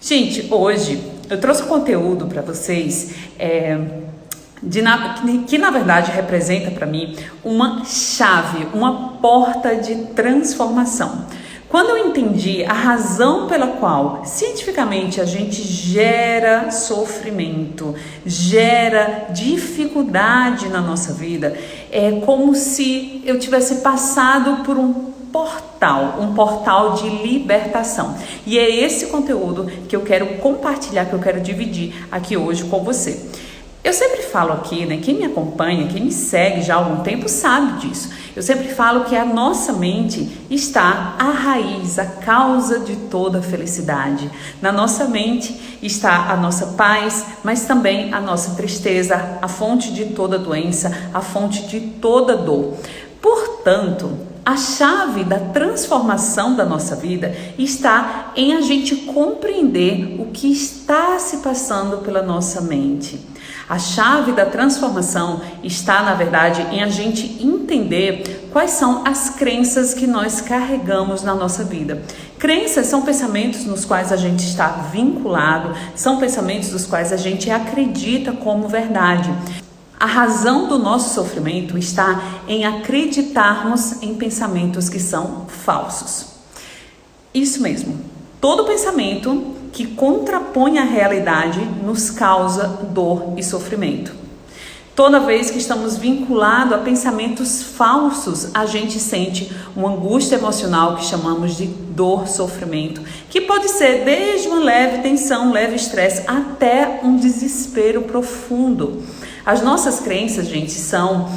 Gente, hoje eu trouxe um conteúdo para vocês que na verdade representa para mim uma chave, uma porta de transformação. Quando eu entendi a razão pela qual cientificamente a gente gera sofrimento, gera dificuldade na nossa vida, é como se eu tivesse passado por um portal de libertação. E é esse conteúdo que eu quero compartilhar, que eu quero dividir aqui hoje com você. Eu sempre falo aqui, né? Quem me acompanha, quem me segue já há algum tempo sabe disso. Eu sempre falo que a nossa mente está a raiz, a causa de toda felicidade. Na nossa mente está a nossa paz, mas também a nossa tristeza, a fonte de toda doença, a fonte de toda dor. Portanto, a chave da transformação da nossa vida está em a gente compreender o que está se passando pela nossa mente. A chave da transformação está, na verdade, em a gente entender quais são as crenças que nós carregamos na nossa vida. Crenças são pensamentos nos quais a gente está vinculado, são pensamentos dos quais a gente acredita como verdade. A razão do nosso sofrimento está em acreditarmos em pensamentos que são falsos. Isso mesmo. Todo pensamento que contrapõe a realidade nos causa dor e sofrimento. Toda vez que estamos vinculados a pensamentos falsos, a gente sente uma angústia emocional que chamamos de dor, sofrimento, que pode ser desde uma leve tensão, leve estresse, até um desespero profundo. As nossas crenças, gente, são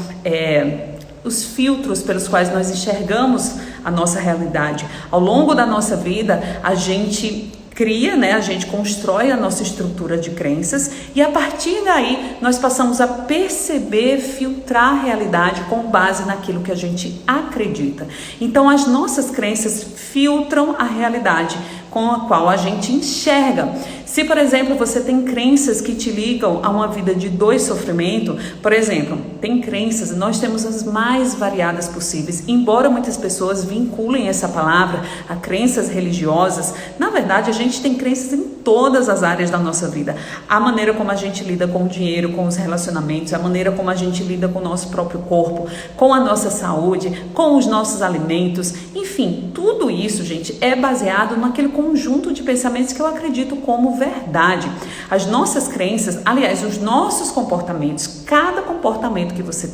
os filtros pelos quais nós enxergamos a nossa realidade. Ao longo da nossa vida, a gente cria, a gente constrói a nossa estrutura de crenças e a partir daí nós passamos a perceber, filtrar a realidade com base naquilo que a gente acredita. Então as nossas crenças filtram a realidade com a qual a gente enxerga. Se, por exemplo, você tem crenças que te ligam a uma vida de dor e sofrimento, por exemplo, tem crenças, nós temos as mais variadas possíveis, embora muitas pessoas vinculem essa palavra a crenças religiosas, na verdade a gente tem crenças em todas as áreas da nossa vida. A maneira como a gente lida com o dinheiro, com os relacionamentos, a maneira como a gente lida com o nosso próprio corpo, com a nossa saúde, com os nossos alimentos, enfim, tudo isso, gente, é baseado naquele conjunto de pensamentos que eu acredito como verdade. As nossas crenças, aliás, os nossos comportamentos, cada comportamento que você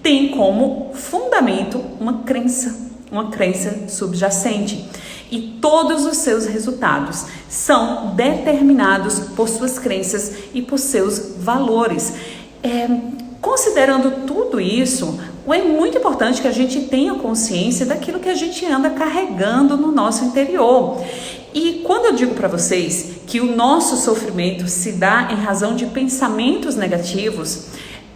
tem como fundamento uma crença subjacente. E todos os seus resultados são determinados por suas crenças e por seus valores. Considerando tudo isso, é muito importante que a gente tenha consciência daquilo que a gente anda carregando no nosso interior. E quando eu digo para vocês que o nosso sofrimento se dá em razão de pensamentos negativos,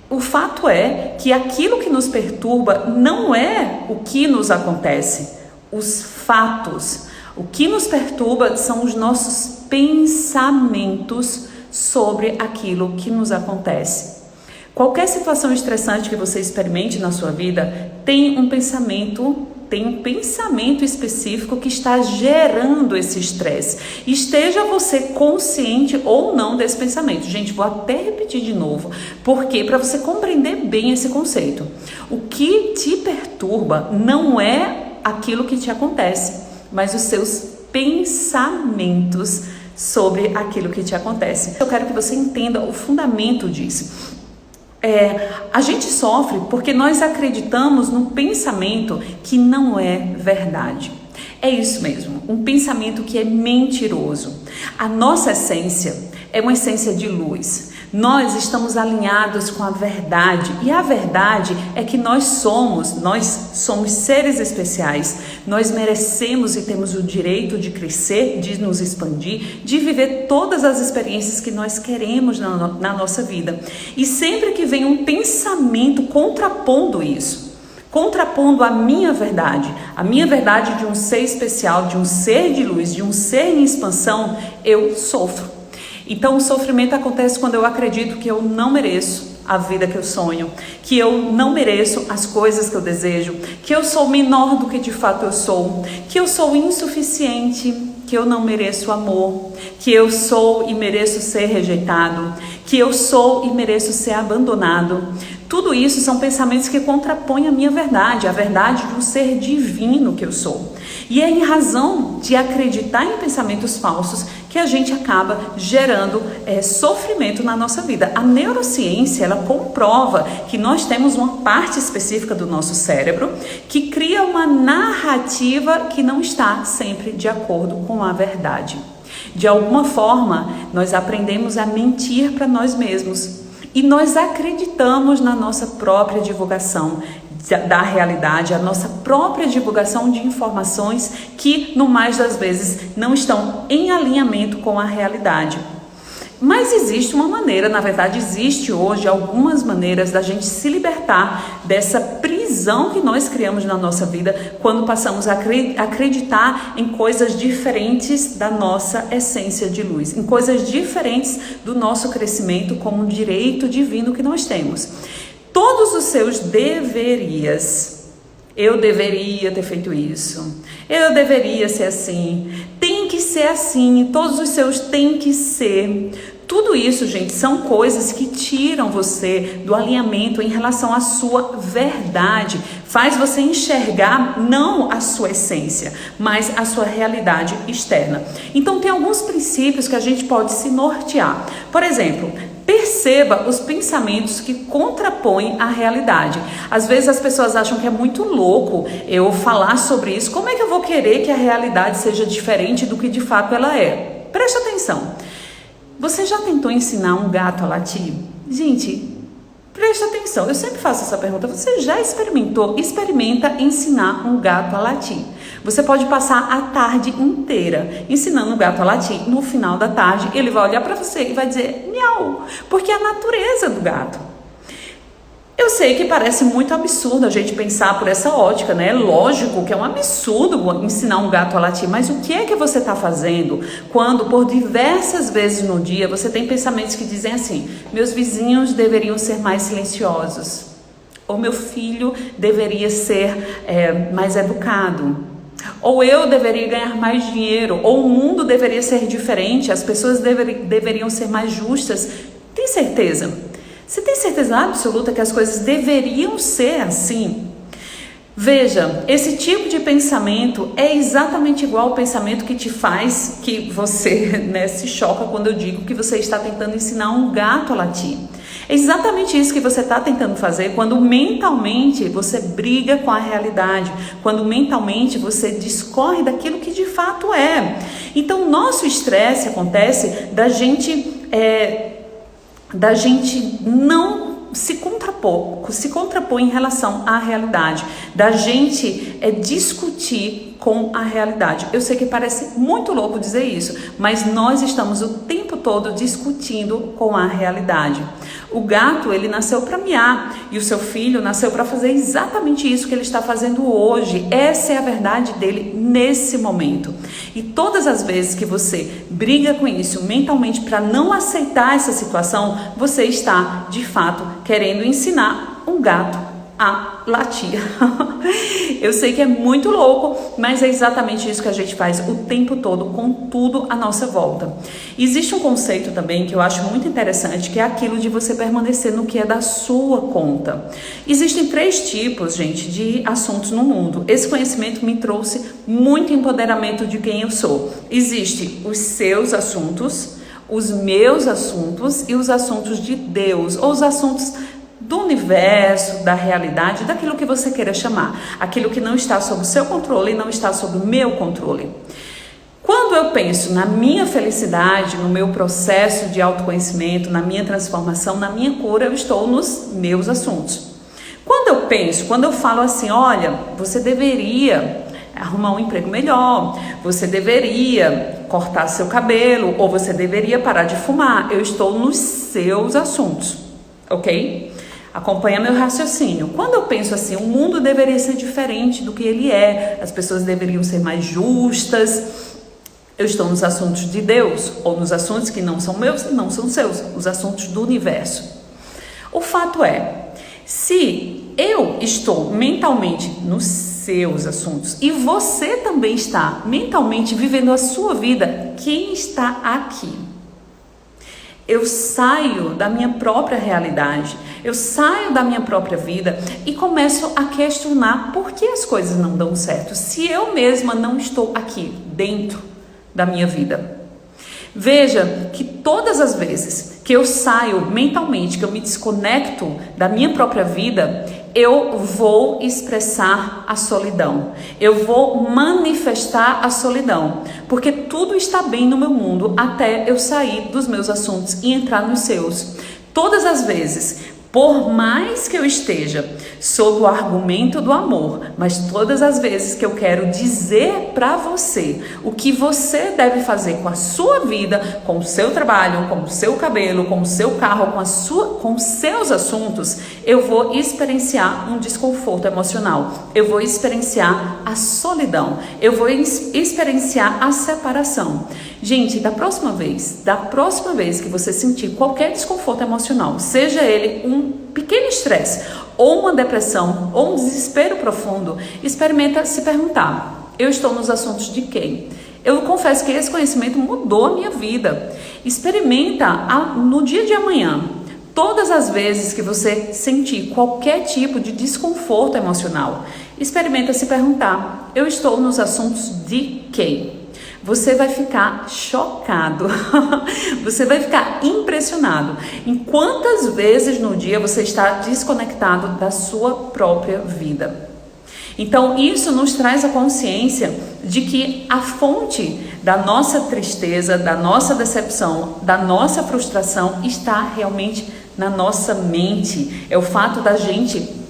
o fato é que aquilo que nos perturba não é o que nos acontece, os fatos. O que nos perturba são os nossos pensamentos sobre aquilo que nos acontece. Qualquer situação estressante que você experimente na sua vida tem um pensamento específico que está gerando esse estresse. Esteja você consciente ou não desse pensamento. Gente, vou até repetir de novo, porque para você compreender bem esse conceito. O que te perturba não é aquilo que te acontece, mas os seus pensamentos sobre aquilo que te acontece. Eu quero que você entenda o fundamento disso. A gente sofre porque nós acreditamos num pensamento que não é verdade. É isso mesmo, um pensamento que é mentiroso. A nossa essência é uma essência de luz. Nós estamos alinhados com a verdade e a verdade é que nós somos seres especiais. Nós merecemos e temos o direito de crescer, de nos expandir, de viver todas as experiências que nós queremos na nossa vida. E sempre que vem um pensamento contrapondo isso, contrapondo a minha verdade de um ser especial, de um ser de luz, de um ser em expansão, eu sofro. Então o sofrimento acontece quando eu acredito que eu não mereço a vida que eu sonho, que eu não mereço as coisas que eu desejo, que eu sou menor do que de fato eu sou, que eu sou insuficiente, que eu não mereço amor, que eu sou e mereço ser rejeitado, que eu sou e mereço ser abandonado. Tudo isso são pensamentos que contrapõem a minha verdade, a verdade de um ser divino que eu sou. E é em razão de acreditar em pensamentos falsos que a gente acaba gerando sofrimento na nossa vida. A neurociência, ela comprova que nós temos uma parte específica do nosso cérebro que cria uma narrativa que não está sempre de acordo com a verdade. De alguma forma, nós aprendemos a mentir para nós mesmos e nós acreditamos na nossa própria divulgação da realidade, a nossa própria divulgação de informações que, no mais das vezes, não estão em alinhamento com a realidade. Mas existe uma maneira, na verdade existe hoje algumas maneiras da gente se libertar dessa prisão que nós criamos na nossa vida quando passamos a acreditar em coisas diferentes da nossa essência de luz, em coisas diferentes do nosso crescimento como um direito divino que nós temos. Todos os seus deverias, eu deveria ter feito isso, eu deveria ser assim, tem que ser assim, todos os seus tem que ser. Tudo isso, gente, são coisas que tiram você do alinhamento em relação à sua verdade. Faz você enxergar não a sua essência, mas a sua realidade externa. Então, tem alguns princípios que a gente pode se nortear. Por exemplo, perceba os pensamentos que contrapõem a realidade. Às vezes as pessoas acham que é muito louco eu falar sobre isso. Como é que eu vou querer que a realidade seja diferente do que de fato ela é? Preste atenção. Você já tentou ensinar um gato a latir? Gente, preste atenção. Eu sempre faço essa pergunta. Você já experimenta ensinar um gato a latir? Você pode passar a tarde inteira ensinando um gato a latir. No final da tarde, ele vai olhar para você e vai dizer miau, porque é a natureza do gato. Eu sei que parece muito absurdo a gente pensar por essa ótica, né? É lógico que é um absurdo ensinar um gato a latir, mas o que é que você está fazendo quando por diversas vezes no dia você tem pensamentos que dizem assim: meus vizinhos deveriam ser mais silenciosos, ou meu filho deveria ser mais educado, ou eu deveria ganhar mais dinheiro, ou o mundo deveria ser diferente, as pessoas deveriam ser mais justas. Tem certeza? Você tem certeza absoluta que as coisas deveriam ser assim? Veja, esse tipo de pensamento é exatamente igual ao pensamento que te faz que você se choca quando eu digo que você está tentando ensinar um gato a latir. É exatamente isso que você está tentando fazer quando mentalmente você briga com a realidade, quando mentalmente você discorre daquilo que de fato é. Então, nosso estresse acontece da gente não se contrapor em relação à realidade, da gente discutir com a realidade. Eu sei que parece muito louco dizer isso, mas nós estamos o tempo todo discutindo com a realidade. O gato, ele nasceu para miar e o seu filho nasceu para fazer exatamente isso que ele está fazendo hoje. Essa é a verdade dele nesse momento. E todas as vezes que você briga com isso mentalmente para não aceitar essa situação, você está, de fato, querendo ensinar um gato a latir. Eu sei que é muito louco, mas é exatamente isso que a gente faz o tempo todo com tudo à nossa volta. Existe um conceito também que eu acho muito interessante, que é aquilo de você permanecer no que é da sua conta. Existem 3 tipos, gente, de assuntos no mundo. Esse conhecimento me trouxe muito empoderamento de quem eu sou. Existem os seus assuntos, os meus assuntos e os assuntos de Deus, ou os assuntos do universo, da realidade, daquilo que você queira chamar, aquilo que não está sob o seu controle e não está sob o meu controle. Quando eu penso na minha felicidade, no meu processo de autoconhecimento, na minha transformação, na minha cura, eu estou nos meus assuntos. Quando eu falo assim, olha, você deveria arrumar um emprego melhor, você deveria cortar seu cabelo, ou você deveria parar de fumar, eu estou nos seus assuntos, ok? Acompanha meu raciocínio. Quando eu penso assim, o mundo deveria ser diferente do que ele é, as pessoas deveriam ser mais justas, eu estou nos assuntos de Deus, ou nos assuntos que não são meus e não são seus, os assuntos do universo. O fato é, se eu estou mentalmente nos seus assuntos. E você também está mentalmente vivendo a sua vida. Quem está aqui? Eu saio da minha própria realidade, eu saio da minha própria vida e começo a questionar por que as coisas não dão certo, se eu mesma não estou aqui dentro da minha vida. Veja que todas as vezes que eu saio mentalmente, que eu me desconecto da minha própria vida, eu vou expressar a solidão, eu vou manifestar a solidão, porque tudo está bem no meu mundo até eu sair dos meus assuntos e entrar nos seus. Todas as vezes, por mais que eu esteja sob o argumento do amor, mas todas as vezes que eu quero dizer para você o que você deve fazer com a sua vida, com o seu trabalho, com o seu cabelo, com o seu carro, com os seus assuntos, eu vou experienciar um desconforto emocional, eu vou experienciar a solidão, eu vou experienciar a separação. Gente, da próxima vez que você sentir qualquer desconforto emocional, seja ele um pequeno estresse, ou uma depressão, ou um desespero profundo, experimenta se perguntar: eu estou nos assuntos de quem? Eu confesso que esse conhecimento mudou a minha vida. Experimenta no dia de amanhã, todas as vezes que você sentir qualquer tipo de desconforto emocional, experimenta se perguntar: eu estou nos assuntos de quem? Você vai ficar chocado, você vai ficar impressionado em quantas vezes no dia você está desconectado da sua própria vida. Então isso nos traz a consciência de que a fonte da nossa tristeza, da nossa decepção, da nossa frustração está realmente na nossa mente. É o fato da gente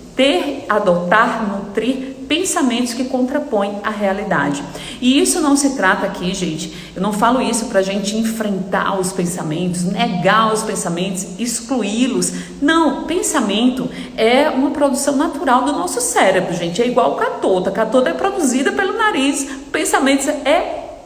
adotar, nutrir pensamentos que contrapõem a realidade. E isso não se trata aqui, gente, eu não falo isso para a gente enfrentar os pensamentos, negar os pensamentos, excluí-los. Não, pensamento é uma produção natural do nosso cérebro, gente. É igual catota. Catota é produzida pelo nariz, pensamentos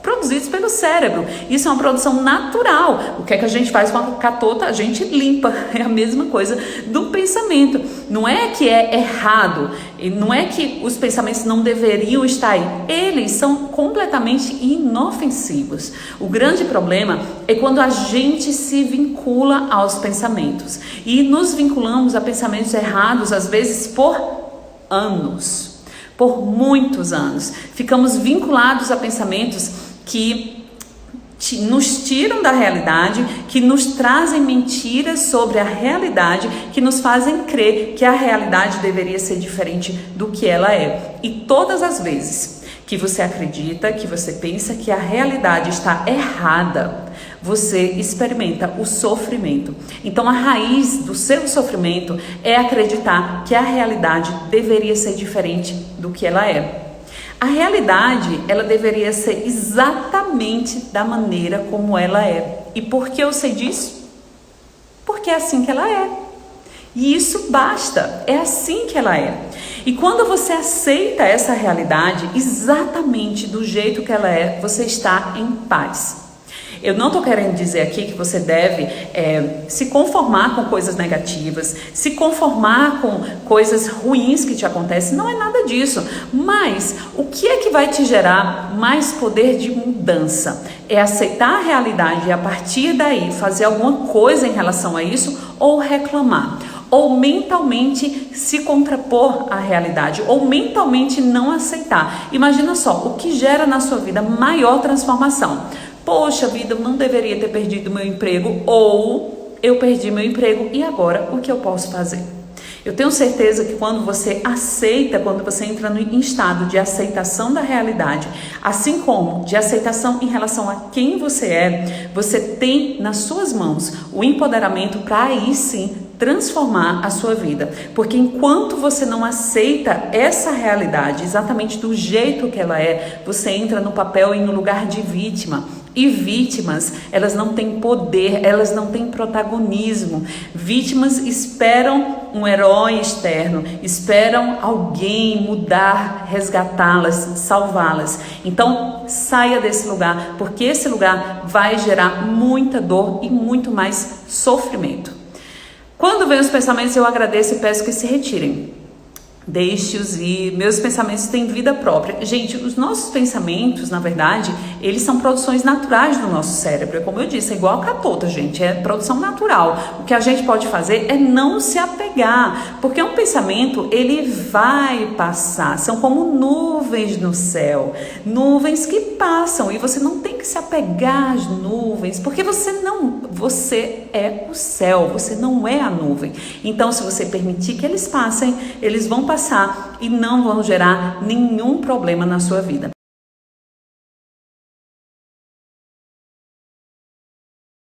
produzidos pelo cérebro. Isso é uma produção natural. O que é que a gente faz com a catota? A gente limpa. É a mesma coisa do pensamento. Não é que é errado, não é que os pensamentos não deveriam estar aí. Eles são completamente inofensivos. O grande problema é quando a gente se vincula aos pensamentos. E nos vinculamos a pensamentos errados, às vezes por anos. Por muitos anos. Ficamos vinculados a pensamentos que nos tiram da realidade, que nos trazem mentiras sobre a realidade, que nos fazem crer que a realidade deveria ser diferente do que ela é. E todas as vezes que você acredita, que você pensa que a realidade está errada, você experimenta o sofrimento. Então a raiz do seu sofrimento é acreditar que a realidade deveria ser diferente do que ela é. A realidade, ela deveria ser exatamente da maneira como ela é. E por que eu sei disso? Porque é assim que ela é. E isso basta, é assim que ela é. E quando você aceita essa realidade exatamente do jeito que ela é, você está em paz. Eu não estou querendo dizer aqui que você deve se conformar com coisas negativas, se conformar com coisas ruins que te acontecem, não é nada disso. Mas o que é que vai te gerar mais poder de mudança? É aceitar a realidade e a partir daí fazer alguma coisa em relação a isso ou reclamar? Ou mentalmente se contrapor à realidade, ou mentalmente não aceitar. Imagina só, o que gera na sua vida maior transformação. Poxa vida, eu não deveria ter perdido meu emprego, ou eu perdi meu emprego e agora o que eu posso fazer? Eu tenho certeza que quando você aceita, quando você entra em estado de aceitação da realidade, assim como de aceitação em relação a quem você é, você tem nas suas mãos o empoderamento para aí sim transformar a sua vida. Porque enquanto você não aceita essa realidade exatamente do jeito que ela é, você entra no papel e no lugar de vítima. E vítimas, elas não têm poder, elas não têm protagonismo. Vítimas esperam um herói externo, esperam alguém mudar, resgatá-las, salvá-las. Então, saia desse lugar, porque esse lugar vai gerar muita dor e muito mais sofrimento. Quando vem os pensamentos, eu agradeço e peço que se retirem. Deixe-os ir, meus pensamentos têm vida própria. Gente, os nossos pensamentos, na verdade, eles são produções naturais do nosso cérebro. Como eu disse, é igual a catota, gente, é produção natural. O que a gente pode fazer é não se apegar, porque um pensamento, ele vai passar, são como nuvens no céu, nuvens que passam, e você não tem que se apegar às nuvens, porque você é o céu, você não é a nuvem. Então, se você permitir que eles passem, eles vão passar e não vão gerar nenhum problema na sua vida.